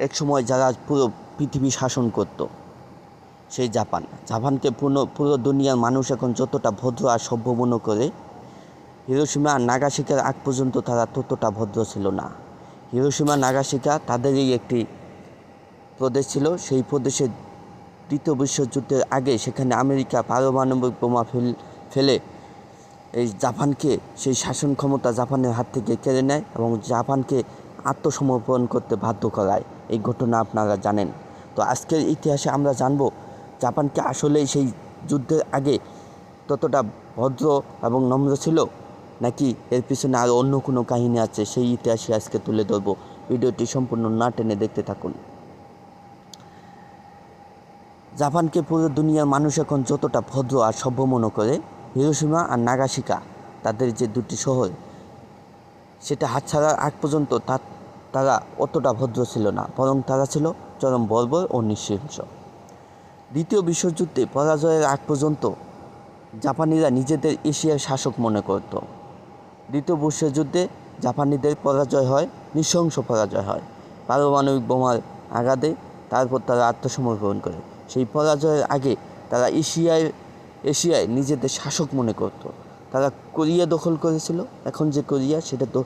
একসময় যারা পুরো পৃথিবী শাসন করত, সেই জাপানকে পুরো দুনিয়ার মানুষ এখন যতটা ভদ্র আর সভ্য মনে করে, হিরোশিমা আর নাগাসাকির আগ পর্যন্ত তারা ততটা ভদ্র ছিল না। হিরোশিমা নাগাসাকি তাদেরই একটি প্রদেশ ছিল। সেই প্রদেশে দ্বিতীয় বিশ্বযুদ্ধের আগে সেখানে আমেরিকা পারমাণবিক বোমা ফেলে এই জাপানকে, সেই শাসন ক্ষমতা জাপানের হাত থেকে কেড়ে নেয় এবং জাপানকে আত্মসমর্পণ করতে বাধ্য করায়। এই ঘটনা আপনারা জানেন। তো আজকের ইতিহাসে আমরা জানব জাপানকে আসলেই সেই যুদ্ধের আগে ততটা ভদ্র এবং নম্র ছিল, নাকি এর পিছনে আরও অন্য কোনো কাহিনী আছে। সেই ইতিহাসে আজকে তুলে ধরব। ভিডিওটি সম্পূর্ণ না টেনে দেখতে থাকুন। জাপানকে পুরো দুনিয়ার মানুষ এখন যতটা ভদ্র আর সভ্য মনে করে, হিরোশিমা আর নাগাসাকি তাদের যে দুটি শহর, সেটা হাতছাড়ার আগ পর্যন্ত তারা অতটা ভদ্র ছিল না, বরং তারা ছিল চরম বর্বর ও নৃশংস। দ্বিতীয় বিশ্বযুদ্ধে পরাজয়ের আগ পর্যন্ত জাপানিরা নিজেদের এশিয়ার শাসক মনে করত। দ্বিতীয় বিশ্বযুদ্ধে জাপানিদের পরাজয় হয়, নৃশংস পরাজয় হয়, পারমাণবিক বোমার আঘাতে। তারপর তারা আত্মসমর্পণ করে। সেই পরাজয়ের আগে তারা এশিয়ায় নিজেদের শাসক মনে করত। তারা কোরিয়া দখল করেছিল, এখন যে কোরিয়া সেটা তো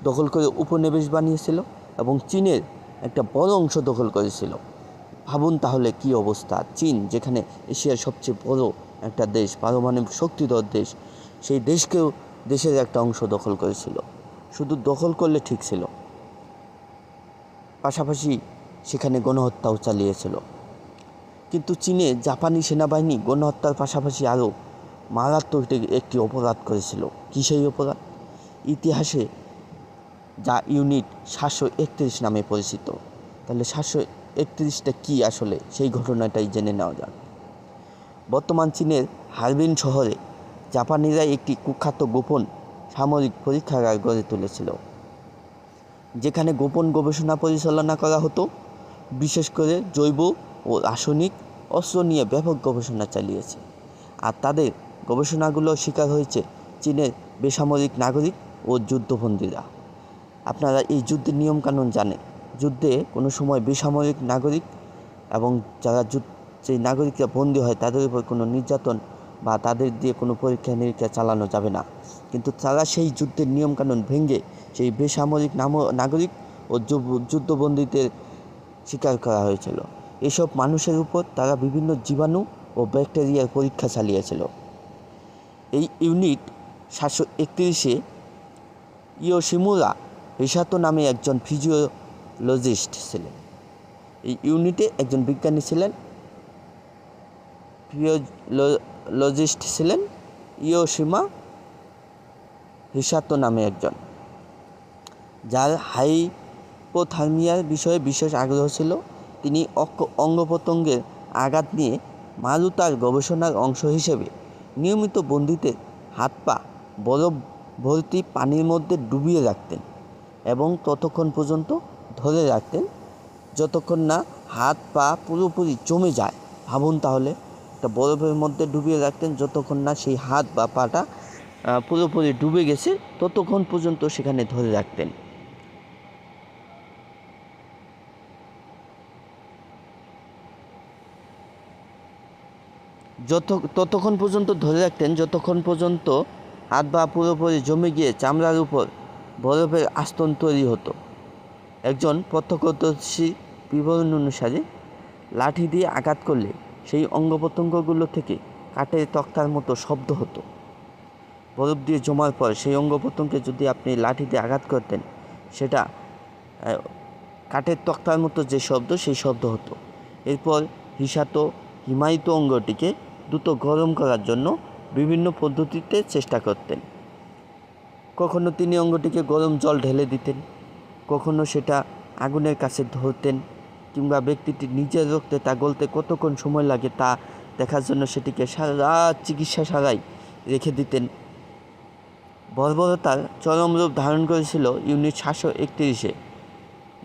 দখল করে উপনিবেশ বানিয়েছিল এবং চীনের একটা বড় অংশ দখল করেছিল। ভাবুন তাহলে কি অবস্থা। চীন, যেখানে এশিয়ার সবচেয়ে বড় একটা দেশ, পারমাণবিক শক্তিধর দেশ, সেই দেশের একটা অংশ দখল করেছিল। শুধু দখল করলে ঠিক ছিল, পাশাপাশি সেখানে গণহত্যাও চালিয়েছিল। কিন্তু চীনে জাপানি সেনাবাহিনী গণহত্যার পাশাপাশি আরও মারাত্মক একটি অপরাধ করেছিল। কী সেই অপরাধ? ইতিহাসে যা ইউনিট 731 নামে পরিচিত। তাহলে 731টা কী আসলে, সেই ঘটনাটাই জেনে নেওয়া যাক। বর্তমান চীনের হারবিন শহরে জাপানিরা একটি কুখ্যাত গোপন সামরিক পরীক্ষাগার গড়ে তুলেছিল, যেখানে গোপন গবেষণা পরিচালনা করা হতো। বিশেষ করে জৈব ও রাসায়নিক অস্ত্র নিয়ে ব্যাপক গবেষণা চালিয়েছে। আর তাদের গবেষণাগুলো শিকার হয়েছে চীনের বেসামরিক নাগরিক ও যুদ্ধবন্দীরা। আপনারা এই যুদ্ধের নিয়মকানুন জানেন। যুদ্ধে কোনো সময় বেসামরিক নাগরিক এবং যারা সেই নাগরিকরা বন্দী হয় তাদের উপর কোনো নির্যাতন বা তাদের দিয়ে কোনো পরীক্ষা নিরীক্ষা চালানো যাবে না। কিন্তু তারা সেই যুদ্ধের নিয়মকানুন ভেঙে সেই বেসামরিক নাগরিক ও যুদ্ধবন্দীদের শিকার করা হয়েছিল। এসব মানুষের উপর তারা বিভিন্ন জীবাণু ও ব্যাকটেরিয়ার পরীক্ষা চালিয়েছিল। এই ইউনিট 731-এ ইয়োশিমুরা হিসাতো নামে একজন ফিজিওলজিস্ট ছিলেন। এই ইউনিটে একজন বিজ্ঞানী ছিলেন, ফিজিওলজিস্ট ছিলেন ইয়োশিমা হিসাতো নামে একজন, যার হাইপোথার্মিয়ার বিষয়ে বিশেষ আগ্রহ ছিল। তিনি অঙ্গপ্রত্যঙ্গের আঘাত নিয়ে মারুতার গবেষণার অংশ হিসেবে নিয়মিত বন্দীদের হাত পা বরফ ভর্তি পানির মধ্যে ডুবিয়ে রাখতেন এবং ততক্ষণ পর্যন্ত ধরে রাখতেন যতক্ষণ না হাত পা পুরোপুরি জমে যায়। ভাবুন তাহলে, একটা বরফের মধ্যে ডুবিয়ে রাখতেন যতক্ষণ না সেই হাত বা পাটা পুরোপুরি ডুবে গেছে, ততক্ষণ পর্যন্ত সেখানে ধরে রাখতেন। ততক্ষণ পর্যন্ত ধরে রাখতেন যতক্ষণ পর্যন্ত হাত পা পুরোপুরি জমে গিয়ে চামড়ার উপর বরফের আস্তরণ তৈরি হতো। একজন প্রত্যক্ষদর্শী বিবরণ অনুসারে লাঠি দিয়ে আঘাত করলে সেই অঙ্গ প্রত্যঙ্গগুলো থেকে কাঠের তক্তার মতো শব্দ হতো। বরফ দিয়ে জমার পর সেই অঙ্গ প্রত্যঙ্গে যদি আপনি লাঠি দিয়ে আঘাত করতেন, সেটা কাঠের তক্তার মতো যে শব্দ, সেই শব্দ হতো। এরপর হিমায়িত অঙ্গটিকে দ্রুত গরম করার জন্য বিভিন্ন পদ্ধতিতে চেষ্টা করতেন। কখনো তিনি অঙ্গটিকে গরম জল ঢেলে দিতেন, কখনো সেটা আগুনের কাছে ধরতেন, কিংবা ব্যক্তিটি নিজের রক্তে তা গলতে কতক্ষণ সময় লাগে তা দেখার জন্য সেটিকে সারা চিকিৎসাশালায় রেখে দিতেন। বর্বরতার চরম রূপ ধারণ করেছিল ইউনিট 731-এ,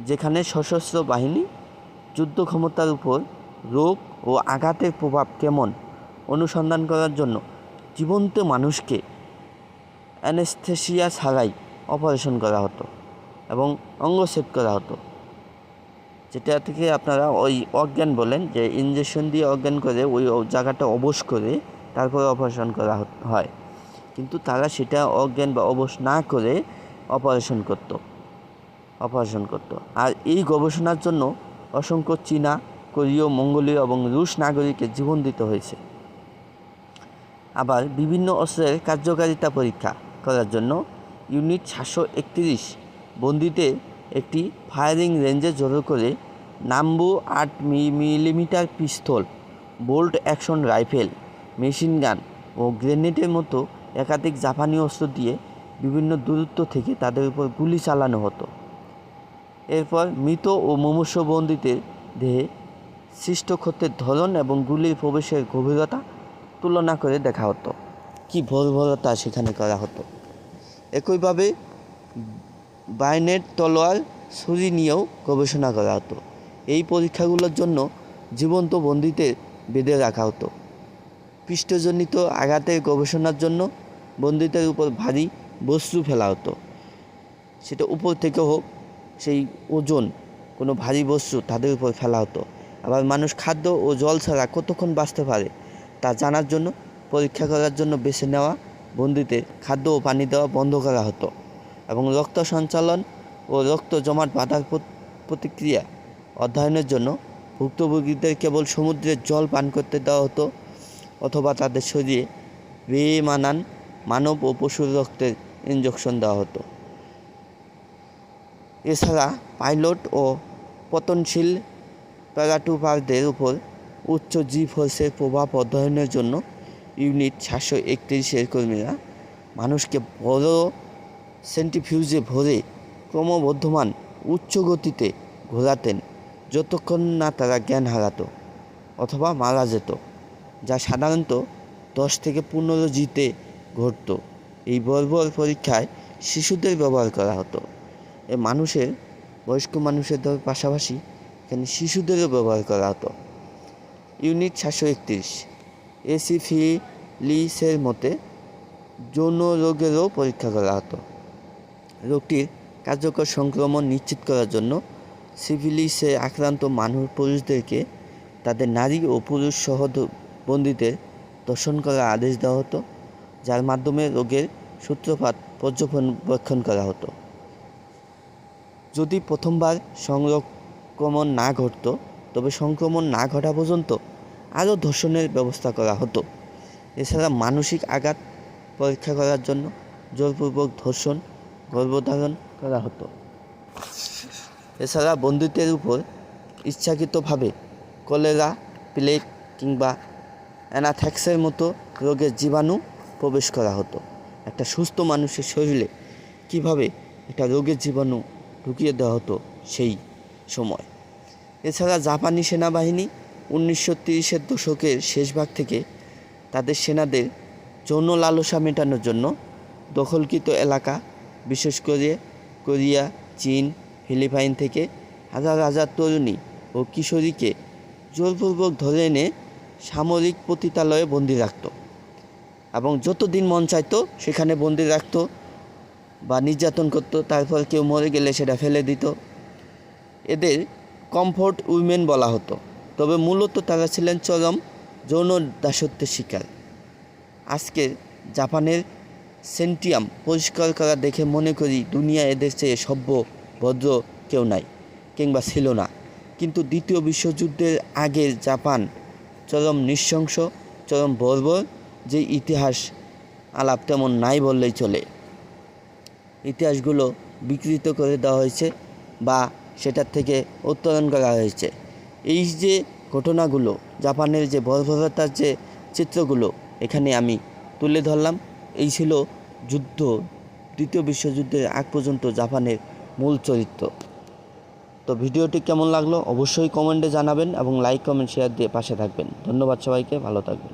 যেখানে সশস্ত্র বাহিনী যুদ্ধ ক্ষমতার উপর রোগ ও আঘাতের প্রভাব কেমন অনুসন্ধান করার জন্য জীবন্ত মানুষকে অ্যানেস্থেসিয়া ছাড়াই অপারেশন করা হতো এবং অঙ্গচ্ছেদ করা হতো। যেটা থেকে আপনারা ওই অজ্ঞান বলেন, যে ইঞ্জেকশন দিয়ে অজ্ঞান করে ওই জায়গাটা অবশ করে তারপরে অপারেশন করা হয়, কিন্তু তারা সেটা অজ্ঞান বা অবশ না করে অপারেশন করত। আর এই গবেষণার জন্য অসংখ্য চীনা, কোরীয়, মঙ্গোলীয় এবং রুশ নাগরিকের জীবন দিতে হয়েছে। আবার বিভিন্ন অস্ত্রের কার্যকারিতা পরীক্ষা করার জন্য ইউনিট 731 বন্দীদের একটি ফায়ারিং রেঞ্জে জড়ো করে Nambu 8 millimetre pistol, bolt action rifle, machine gun ও গ্রেনেডের মতো একাধিক জাপানি অস্ত্র দিয়ে বিভিন্ন দূরত্ব থেকে তাদের উপর গুলি চালানো হতো। এরপর মৃত ও মুমূর্ষ বন্দীদের দেহে সৃষ্ট ক্ষতের ধরন এবং গুলির প্রবেশের গভীরতা তুলনা করে দেখা হতো। কি বর্বরতা সেখানে করা হতো। একইভাবে বায়োনেট, তলোয়ার, ছুরি নিয়েও গবেষণা করা হতো। এই পরীক্ষাগুলোর জন্য জীবন্ত বন্দীদের বেঁধে রাখা হতো। পৃষ্ঠজনিত আঘাতের গবেষণার জন্য বন্দীদের উপর ভারী বস্তু ফেলা হতো, সেটা উপর থেকে হোক, সেই ওজন কোনো ভারী বস্তু তাদের উপর ফেলা হতো। আবার মানুষ খাদ্য ও জল ছাড়া কতক্ষণ বাঁচতে পারে তা জানার জন্য পরীক্ষা করার জন্য বেছে নেওয়া বন্দীদের খাদ্য ও পানি দেওয়া বন্ধ করা হতো এবং রক্ত সঞ্চালন ও রক্ত জমাট বাঁধার প্রতিক্রিয়া অধ্যয়নের জন্য ভুক্তভোগীদের কেবল সমুদ্রের জল পান করতে দেওয়া হতো অথবা তাদের শরীরে বেমানান মানব ও পশুর রক্তের ইনজেকশন দেওয়া হতো। এছাড়া পাইলট ও পতনশীল প্যারাট্রুপারদের উপর উচ্চ জি ফোর্সের প্রভাব অধ্যয়নের জন্য ইউনিট 731-এর কর্মীরা মানুষকে বড় সেন্ট্রিফিউজে ভরে ক্রমবর্ধমান উচ্চ গতিতে ঘোরাতেন যতক্ষণ না তারা জ্ঞান হারাতো অথবা মারা যেত, যা সাধারণত 10 থেকে 15 জিতে ঘটত। এই বর্বর পরীক্ষায় শিশুদের ব্যবহার করা হতো। বয়স্ক মানুষের পাশাপাশি এখানে শিশুদেরও ব্যবহার করা হতো। ইউনিট 731 সিফিলিসের মতে যৌন রোগেরও পরীক্ষা করা হতো। রোগটির কার্যকর সংক্রমণ নিশ্চিত করার জন্য সিফিলিসে আক্রান্ত পুরুষদেরকে তাদের নারী ও পুরুষ সহবন্দীদের দর্শন করার আদেশ দেওয়া হতো, যার মাধ্যমে রোগের সূত্রপাত পর্যবেক্ষণ করা হতো। যদি প্রথমবার সংক্রমণ না ঘটত, তবে সংক্রমণ না ঘটা পর্যন্ত আরও ধর্ষণের ব্যবস্থা করা হতো। এছাড়া মানসিক আঘাত পরীক্ষা করার জন্য জোরপূর্বক ধর্ষণ, গর্ভধারণ করা হতো। এছাড়া বন্দীদের উপর ইচ্ছাকৃতভাবে কলেরা, প্লেগ কিংবা অ্যানাথ্রাক্সের মতো রোগের জীবাণু প্রবেশ করা হতো। একটা সুস্থ মানুষের শরীরে কিভাবে একটা রোগের জীবাণু ঢুকিয়ে দেওয়া হতো সেই সময়। এছাড়া জাপানি সেনাবাহিনী 1930-এর দশকের শেষভাগ থেকে তাদের সেনাদের যৌন লালসা মেটানোর জন্য দখলকৃত এলাকা, বিশেষ করে কোরিয়া, চীন, ফিলিপাইন থেকে হাজার হাজার তরুণী ও কিশোরীকে জোরপূর্বক ধরে এনে সামরিক পতিতালয়ে বন্দি রাখত এবং যতদিন মন চাইতো সেখানে বন্দি রাখত বা নির্যাতন করত। তারপর কেউ মরে গেলে সেটা ফেলে দিত। এদের কমফোর্ট উইমেন বলা হতো, তবে মূলত তারা ছিলেন চরম যৌন দাসত্বের শিকার। আজকের জাপানের সেন্টিয়াম পরিষ্কার করা দেখে মনে করি দুনিয়া এদের চেয়ে সভ্য, ভদ্র কেউ নাই কিংবা ছিল না। কিন্তু দ্বিতীয় বিশ্বযুদ্ধের আগের জাপান চরম নৃশংস, চরম বর্বর, যে ইতিহাস আলাপ তেমন নাই বললেই চলে। ইতিহাসগুলো বিকৃত করে দেওয়া হয়েছে বা সেটার থেকে উত্তরণ করা হয়েছে। এই যে ঘটনাগুলো, জাপানের যে বর্বরতার যে চিত্রগুলো এখানে আমি তুলে ধরলাম, এই ছিল দ্বিতীয় বিশ্বযুদ্ধের আগ পর্যন্ত জাপানের মূল চরিত্র। তো ভিডিওটি কেমন লাগলো অবশ্যই কমেন্টে জানাবেন এবং লাইক, কমেন্ট, শেয়ার দিয়ে পাশে থাকবেন। ধন্যবাদ সবাইকে, ভালো থাকবেন।